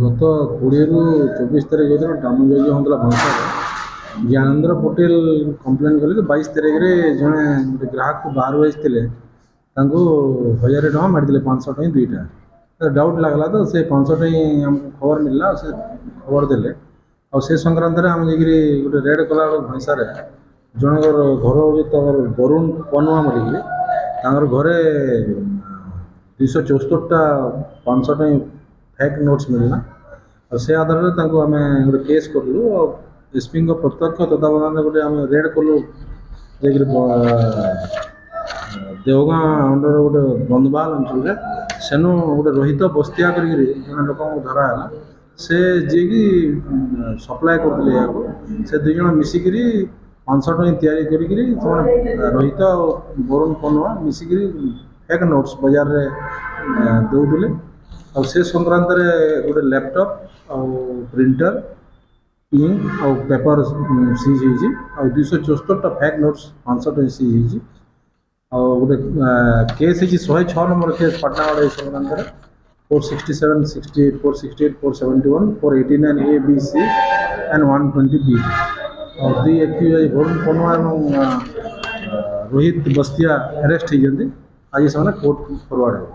गत 20 ରୁ 24 ତାରିଖ ଭିତରେ ଡାମେଜ होता भैंसार ज्ञानेन्द्र पटेल कम्प्लेन कले 22 तारिख में जड़े गोटे ग्राहक को बाहर आसते 1000 टଙ୍କା मारी 500 टଙ୍କା दुईटा डाउट लगला तो से 500 टଙ୍କା आमको खबर मिलला से खबर देले और से संक्रांत में आम जाकि गोटे रेड कला भैंसार जनकर घर हूँ वरुण पनुआ बोलिकी घरे 274टा 500 टଙ୍କା फेक नोट्स मिलना और से आधार में आम गोटे केस कलु और एसपी प्रत्यक्ष तत्वावधान गोटे आम रेड कलु देवगाँ अंडर गोटे बंधवाल अंचल सेनु गोटे रोहित बस्तिया करें लोक धरा है से जी की सप्लाय करते से दुई जन मिसिक 500 टଙ୍କା तैयारी करी रोहित और वरुण पनुआ मिसिक फेक नोट्स बाजार में दौले और से संक्रांत गोटे लैपटॉप और प्रिंटर इंक और पेपर सीज हो 274टा फेक नोट्स 500 टଙ୍କା सीज हो गोटे case 106 number case Patnagarh Sankrant 467, 68, 468, 471, 489 A, B, C and 120 B और दुई एक्यूज वरुण पनुआ और रोहित बस्तिया अरेस्ट होती आज से कोर्ट फरवर्ड हो।